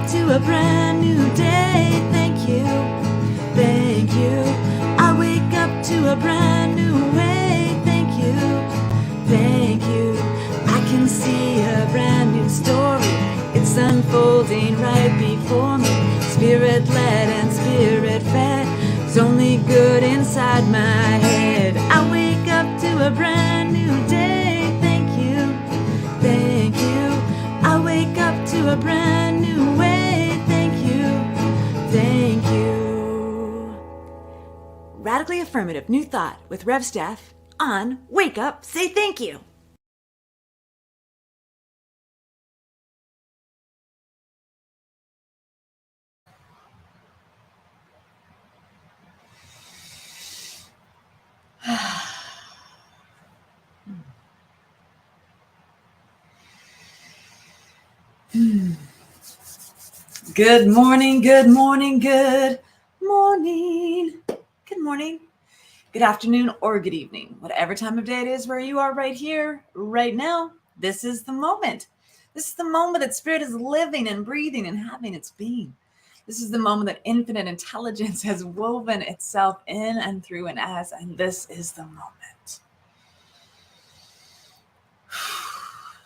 to a brand new day. Thank you, thank you. I wake up to a brand new way. Thank you, thank you. I can see a brand new story. It's unfolding right before me. Spirit-led and spirit-fed. It's only good inside my head. I wake up to a brand new day. Thank you, thank you. I wake up to a brand new way. Thank you, thank you. Radically Affirmative New Thought with Rev Steph on Wake Up, Say Thank You. Good morning, good morning, good morning. Good morning, good afternoon, or good evening. Whatever time of day it is where you are right here, right now, this is the moment. This is the moment that Spirit is living and breathing and having its being. This is the moment that infinite intelligence has woven itself in and through and as, and this is the moment.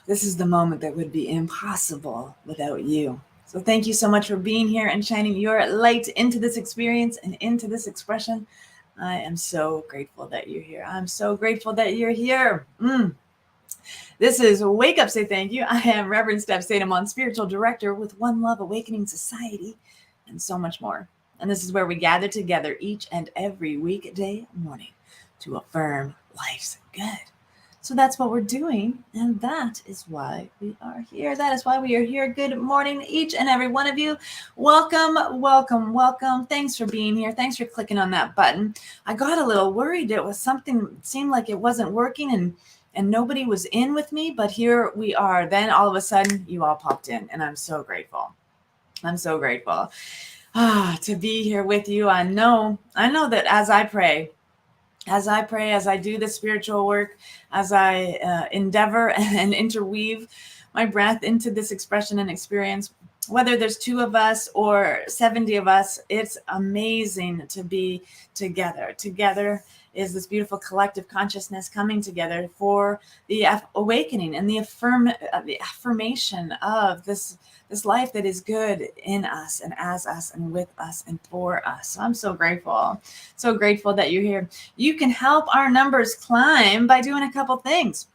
This is the moment that would be impossible without you. So thank you so much for being here and shining your light into this experience and into this expression. I am so grateful that you're here. I'm so grateful that you're here. This is Wake Up, Say Thank You. I am Reverend Steph Sadamon, Spiritual Director with One Love Awakening Society, and so much more. And this is where we gather together each and every weekday morning to affirm life's good. So that's what we're doing, and that is why we are here. That is why we are here. Good morning, each and every one of you. Welcome, welcome, welcome. Thanks for being here. Thanks for clicking on that button. I got a little worried. It was something, it seemed like it wasn't working, and nobody was in with me, but here we are. Then all of a sudden, you all popped in, and I'm so grateful. I'm so grateful to be here with you. I know that as I pray, as I do the spiritual work, as I endeavor and interweave my breath into this expression and experience, whether there's 2 of us or 70 of us, it's amazing to be together. Together is this beautiful collective consciousness coming together for the awakening and the affirmation of this life that is good in us and as us and with us and for us. So I'm so grateful that you're here. You can help our numbers climb by doing a couple things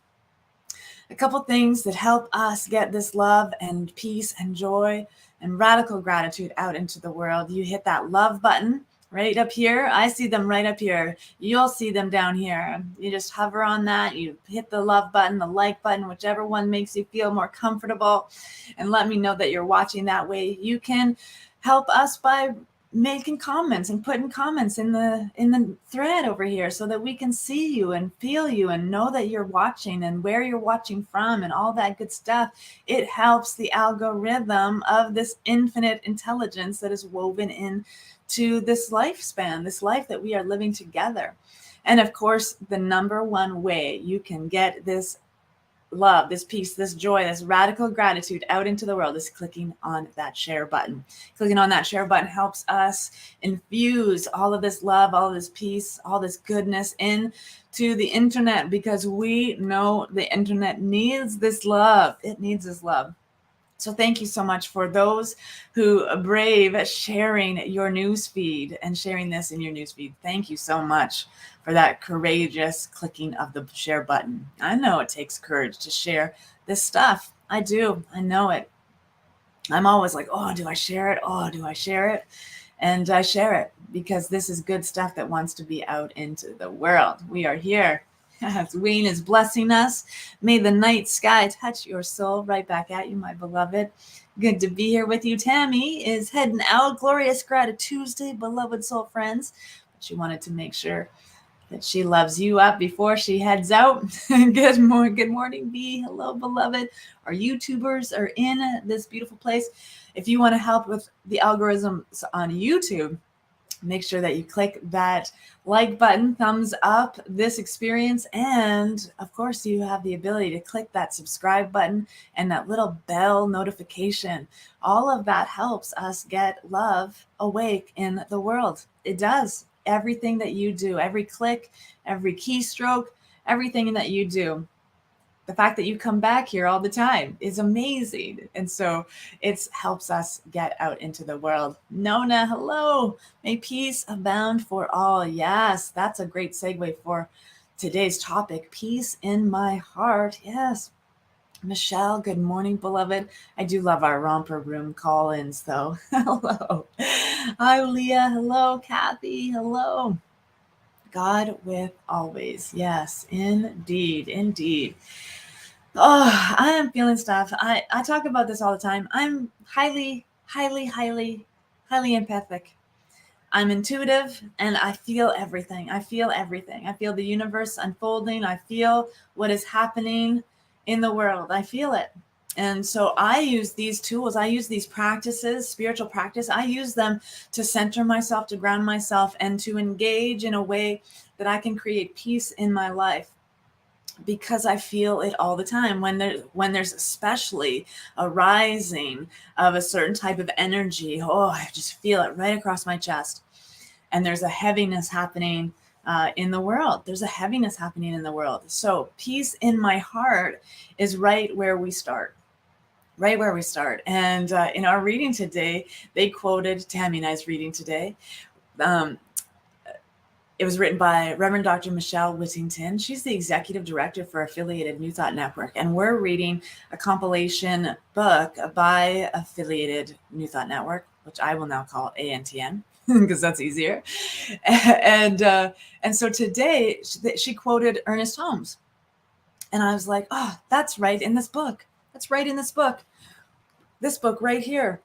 that help us get this love and peace and joy and radical gratitude out into the world. You hit that love button right up here. I see them right up here. You'll see them down here. You just hover on that. You hit the love button, the like button, whichever one makes you feel more comfortable, and let me know that you're watching that way. You can help us by making comments and putting comments in the thread over here so that we can see you and feel you and know that you're watching and where you're watching from and all that good stuff. It helps the algorithm of this infinite intelligence that is woven in to this lifespan, this life that we are living together. And of course, the number one way you can get this love, this peace, this joy, this radical gratitude out into the world is clicking on that share button. Clicking on that share button helps us infuse all of this love, all of this peace, all this goodness into the internet, because we know the internet needs this love. It needs this love. So thank you so much for those who brave sharing your news feed and sharing this in your news feed. Thank you so much for that courageous clicking of the share button. I know it takes courage to share this stuff. I do. I know it. I'm always like, oh, do I share it? Oh, do I share it? And I share it because this is good stuff that wants to be out into the world. We are here. Wayne is blessing us. May the night sky touch your soul. Right back at you, my beloved. Good to be here with you. Tammy is heading out. Glorious Gratitude Tuesday, beloved soul friends. But she wanted to make sure that she loves you up before she heads out. Good morning, B. Hello, beloved. Our YouTubers are in this beautiful place. If you want to help with the algorithms on YouTube, Make sure that you click that like button, thumbs up this experience, and of course you have the ability to click that subscribe button and that little bell notification. All of that helps us get love awake in the world. It does. Everything that you do, every click, every keystroke, everything that you do, the fact that you come back here all the time is amazing. And so it helps us get out into the world. Nona, hello. May peace abound for all. Yes, that's a great segue for today's topic, peace in my heart. Yes. Michelle, good morning, beloved. I do love our romper room call-ins, though. Hello. Hi, Leah. Hello, Kathy. Hello. God with always. Yes, indeed. Indeed. Oh, I am feeling stuff. I talk about this all the time. I'm highly empathic. I'm intuitive and I feel everything. I feel everything. I feel the universe unfolding. I feel what is happening in the world. I feel it. And so I use these tools. I use these practices, spiritual practice. I use them to center myself, to ground myself, and to engage in a way that I can create peace in my life, because I feel it all the time when there's especially a rising of a certain type of energy. Oh, I just feel it right across my chest. And there's a heaviness happening in the world. There's a heaviness happening in the world. So peace in my heart is right where we start. Right where we start. And in our reading today, they quoted, Tammy and I's reading today, it was written by Reverend Dr. Michelle Whittington. She's the executive director for Affiliated New Thought Network. And we're reading a compilation book by Affiliated New Thought Network, which I will now call ANTN because that's easier. And so today she quoted Ernest Holmes. And I was like, oh, that's right in this book. That's right in this book. This book right here.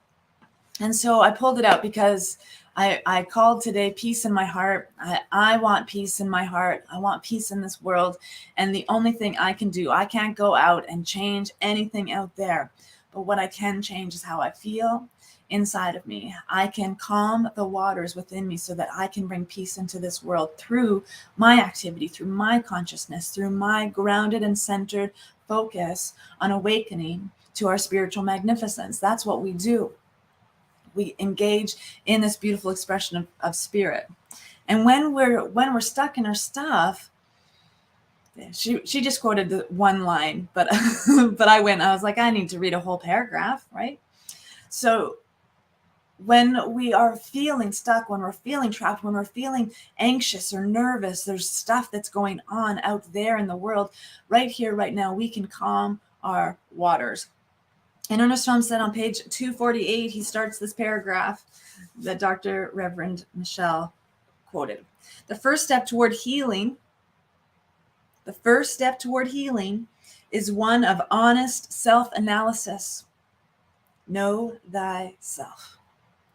And so I pulled it out because I called today peace in my heart. I want peace in my heart. I want peace in this world. And the only thing I can do, I can't go out and change anything out there. But what I can change is how I feel inside of me. I can calm the waters within me so that I can bring peace into this world through my activity, through my consciousness, through my grounded and centered focus on awakening to our spiritual magnificence. That's what we do. We engage in this beautiful expression of spirit. And when we're stuck in our stuff, she just quoted the one line, but but I was like, I need to read a whole paragraph, right? So when we are feeling stuck, when we're feeling trapped, when we're feeling anxious or nervous, there's stuff that's going on out there in the world. Right here, right now, we can calm our waters. And Ernest Holmes said on page 248, he starts this paragraph that Dr. Reverend Michelle quoted. The first step toward healing is one of honest self-analysis. Know thyself.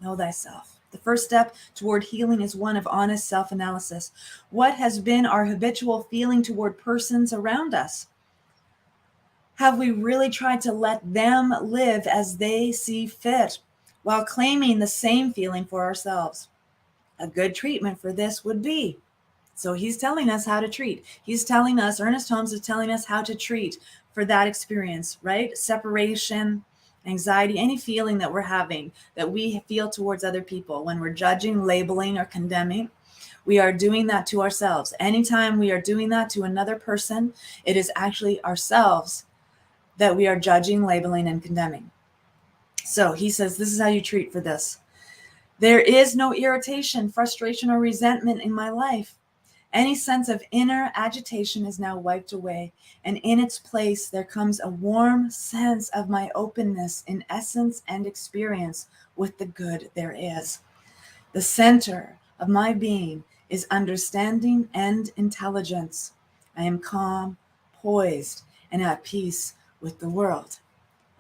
Know thyself. The first step toward healing is one of honest self-analysis. What has been our habitual feeling toward persons around us? Have we really tried to let them live as they see fit while claiming the same feeling for ourselves? A good treatment for this would be, so he's telling us how to treat. He's telling us, Ernest Holmes is telling us how to treat for that experience, right? Separation, anxiety, any feeling that we're having, that we feel towards other people when we're judging, labeling, or condemning. We are doing that to ourselves. Anytime we are doing that to another person, it is actually ourselves that we are judging, labeling, and condemning. So he says, this is how you treat for this. There is no irritation, frustration, or resentment in my life. Any sense of inner agitation is now wiped away, and in its place there comes a warm sense of my openness in essence and experience with the good there is. The center of my being is understanding and intelligence. I am calm, poised, and at peace with the world.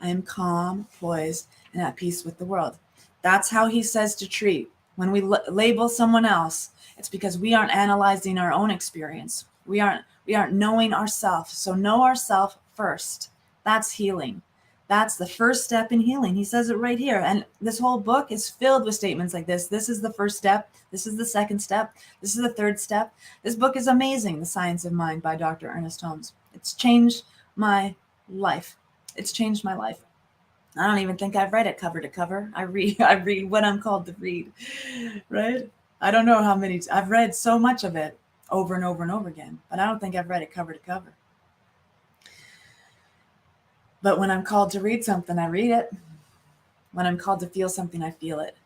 I am calm, poised, and at peace with the world. That's how he says to treat. When we label someone else, it's because we aren't analyzing our own experience. We aren't knowing ourselves. So know ourselves first. That's healing. That's the first step in healing. He says it right here. And this whole book is filled with statements like this. This is the first step. This is the second step. This is the third step. This book is amazing, The Science of Mind by Dr. Ernest Holmes. It's changed my life. It's changed my life. I don't even think I've read it cover to cover. I read what I'm called to read, right? I don't know how many. I've read so much of it over and over and over again, but I don't think I've read it cover to cover. But when I'm called to read something, I read it. When I'm called to feel something, I feel it.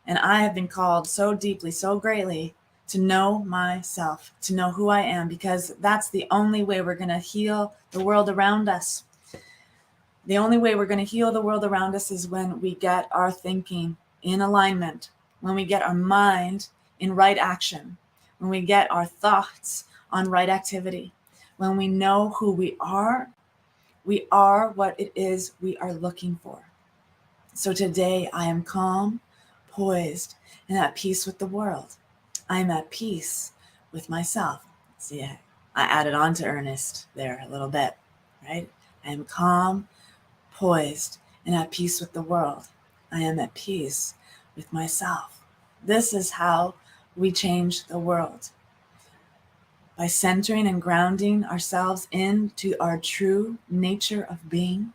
And I have been called so deeply, so greatly to know myself, to know who I am, because that's the only way we're going to heal the world around us. The only way we're going to heal the world around us is when we get our thinking in alignment, when we get our mind in right action, when we get our thoughts on right activity, when we know who we are what it is we are looking for. So today I am calm, poised, and at peace with the world. I am at peace with myself. See, I added on to Ernest there a little bit, right? I am calm, poised, and at peace with the world. I am at peace with myself. This is how we change the world. By centering and grounding ourselves into our true nature of being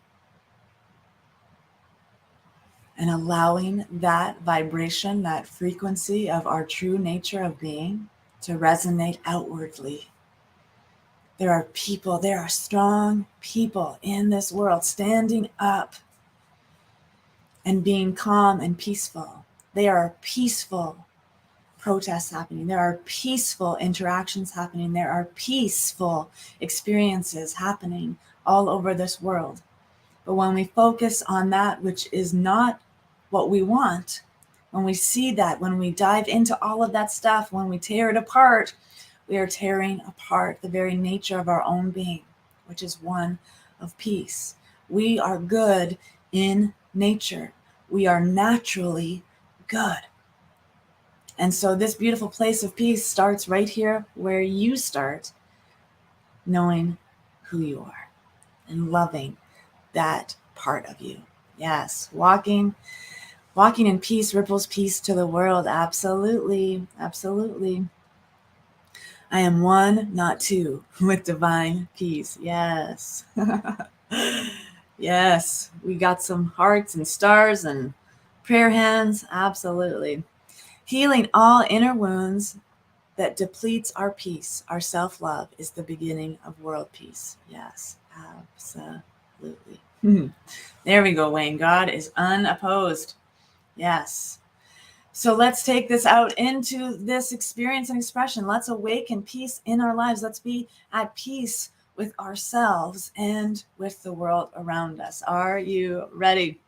and allowing that vibration, that frequency of our true nature of being to resonate outwardly. There are people, there are strong people in this world standing up and being calm and peaceful. There are peaceful protests happening. There are peaceful interactions happening. There are peaceful experiences happening all over this world. But when we focus on that which is not what we want, when we see that, when we dive into all of that stuff, when we tear it apart, we are tearing apart the very nature of our own being, which is one of peace. We are good in nature. We are naturally good. And so this beautiful place of peace starts right here where you start, knowing who you are and loving that part of you. Yes, walking in peace ripples peace to the world. Absolutely, absolutely. I am one, not two, with divine peace. Yes. Yes, we got some hearts and stars and prayer hands. Absolutely. Healing all inner wounds that depletes our peace, our self-love, is the beginning of world peace. Yes, absolutely. There we go, Wayne. God is unopposed. Yes. So let's take this out into this experience and expression. Let's awaken peace in our lives. Let's be at peace with ourselves and with the world around us. Are you ready?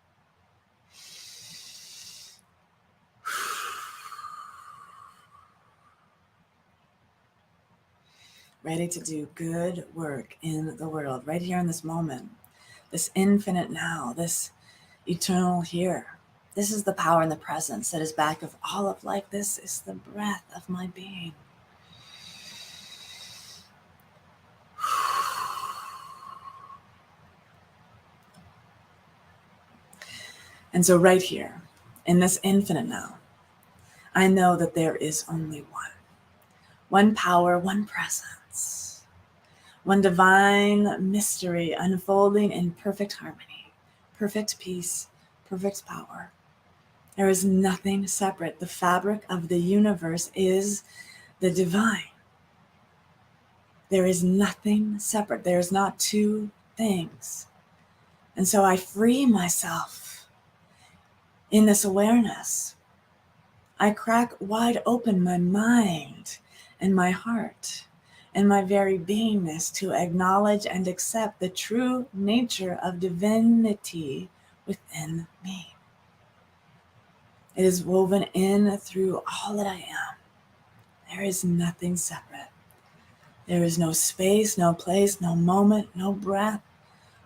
Ready to do good work in the world, right here in this moment, this infinite now, this eternal here. This is the power and the presence that is back of all of life. This is the breath of my being. And so right here, in this infinite now, I know that there is only one power, one presence, one divine mystery unfolding in perfect harmony, perfect peace, perfect power. There is nothing separate. The fabric of the universe is the divine. There is nothing separate. There is not two things. And so I free myself in this awareness. I crack wide open my mind and my heart and my very beingness to acknowledge and accept the true nature of divinity within me. It is woven in through all that I am. There is nothing separate. There is no space, no place, no moment, no breath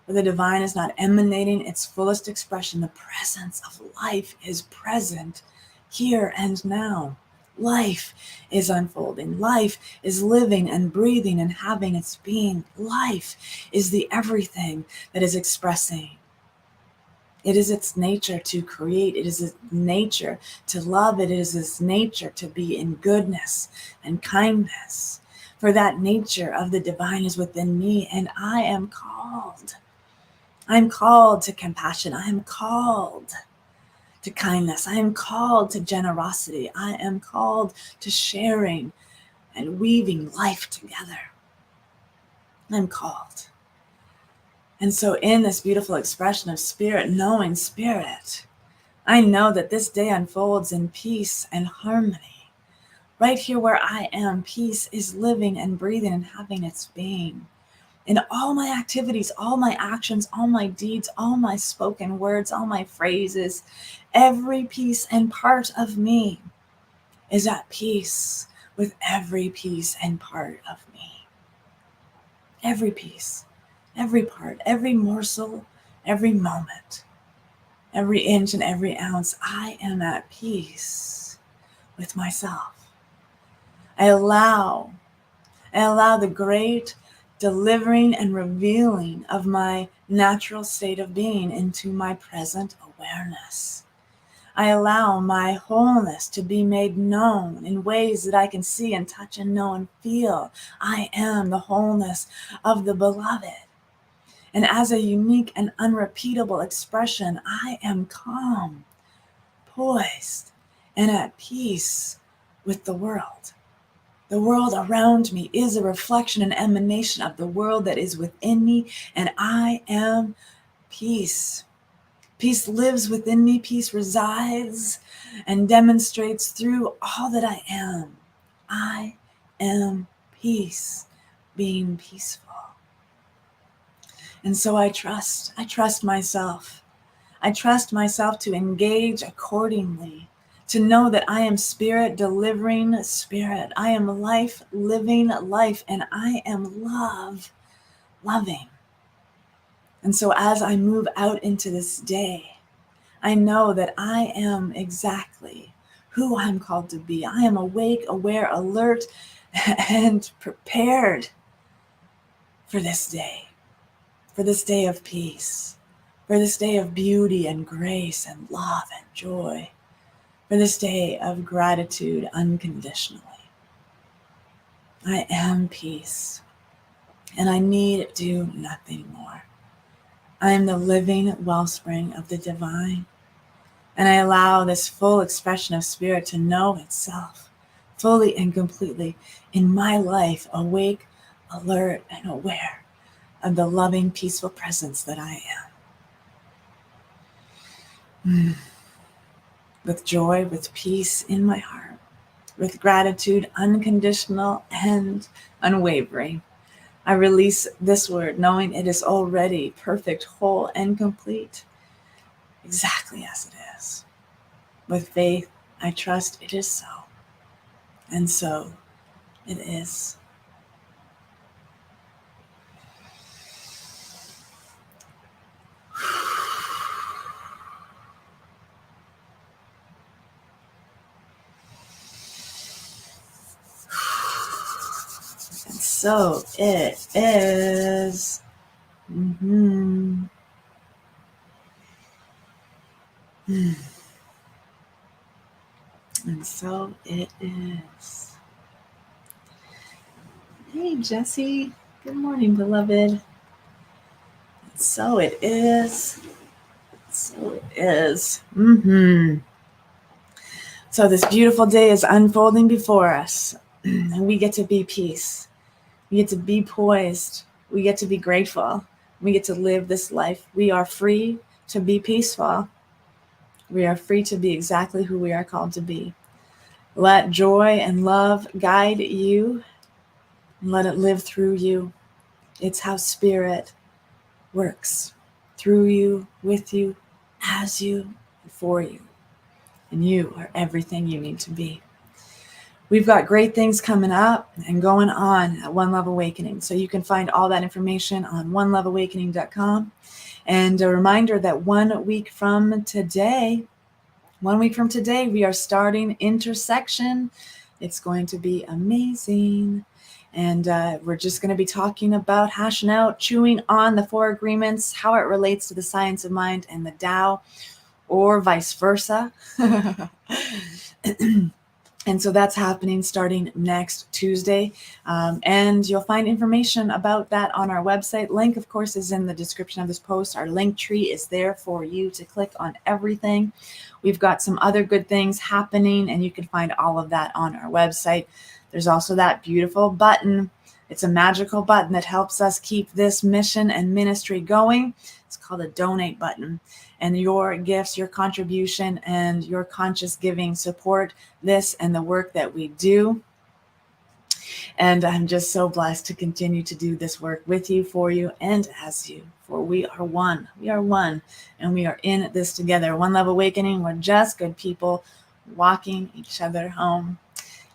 where the divine is not emanating its fullest expression. The presence of life is present here and now. Life is unfolding. Life is living and breathing and having its being. Life is the everything that is expressing It is its nature to create. It is its nature to love. It is its nature to be in goodness and kindness. For that nature of the divine is within me, and I am called. I'm called to compassion. I am called to kindness. I am called to generosity. I am called to sharing and weaving life together. I'm called. And so in this beautiful expression of spirit, knowing spirit, I know that this day unfolds in peace and harmony. Right here where I am, peace is living and breathing and having its being. In all my activities, all my actions, all my deeds, all my spoken words, all my phrases, every piece and part of me is at peace with every piece and part of me. Every piece, every part, every morsel, every moment, every inch and every ounce, I am at peace with myself. I allow the great delivering and revealing of my natural state of being into my present awareness. I allow my wholeness to be made known in ways that I can see and touch and know and feel. I am the wholeness of the beloved. And as a unique and unrepeatable expression, I am calm, poised, and at peace with the world. The world around me is a reflection and emanation of the world that is within me, and I am peace. Peace lives within me, peace resides and demonstrates through all that I am. I am peace, being peaceful. And so I trust myself. I trust myself to engage accordingly, to know that I am spirit delivering spirit. I am life living life, and I am love loving. And so as I move out into this day, I know that I am exactly who I'm called to be. I am awake, aware, alert, and prepared for this day of peace, for this day of beauty and grace and love and joy, for this day of gratitude unconditionally. I am peace, and I need do nothing more. I am the living wellspring of the divine, and I allow this full expression of spirit to know itself fully and completely in my life, awake, alert, and aware of the loving, peaceful presence that I am. With joy, with peace in my heart, with gratitude unconditional and unwavering, I release this word, knowing it is already perfect, whole, and complete, exactly as it is. With faith, I trust it is so. And so it is. And so it is. Mm-hmm. And so it is. Hey, Jesse. Good morning, beloved. So it is. So it is. So this beautiful day is unfolding before us, and we get to be peace. We get to be poised. We get to be grateful. We get to live this life. We are free to be peaceful. We are free to be exactly who we are called to be. Let joy and love guide you, and let it live through you. It's how spirit works, through you, with you, as you, and for you. And you are everything you need to be. We've got great things coming up and going on at One Love Awakening. So you can find all that information on oneloveawakening.com. And a reminder that 1 week from today, we are starting Intersection. It's going to be amazing. And we're just going to be talking about hashing out, chewing on the 4 agreements, how it relates to the science of mind and the Tao, or vice versa. And so that's happening starting next Tuesday. And you'll find information about that on our website. Link, of course, is in the description of this post. Our link tree is there for you to click on everything. We've got some other good things happening, and you can find all of that on our website. There's also that beautiful button. It's a magical button that helps us keep this mission and ministry going. It's called a donate button. And your gifts, your contribution, and your conscious giving support this and the work that we do. And I'm just so blessed to continue to do this work with you, for you, and as you. For we are one. We are one. And we are in this together. One Love Awakening. We're just good people walking each other home.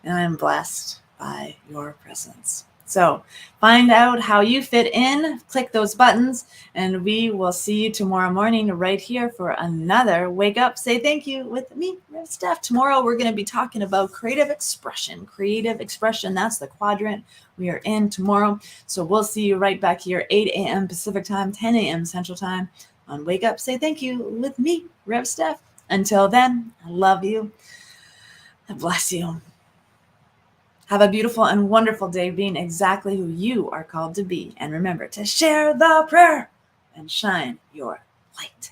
And I'm blessed by your presence. So find out how you fit in, click those buttons, and we will see you tomorrow morning right here for another Wake Up, Say Thank You with me, Steph. Tomorrow we're going to be talking about creative expression. Creative expression, that's the quadrant we are in tomorrow. So we'll see you right back here, 8 a.m. Pacific time, 10 a.m. Central time on Wake Up, Say Thank You with me, Rev Steph. Until then, I love you. I bless you. Have a beautiful and wonderful day being exactly who you are called to be. And remember to share the prayer and shine your light.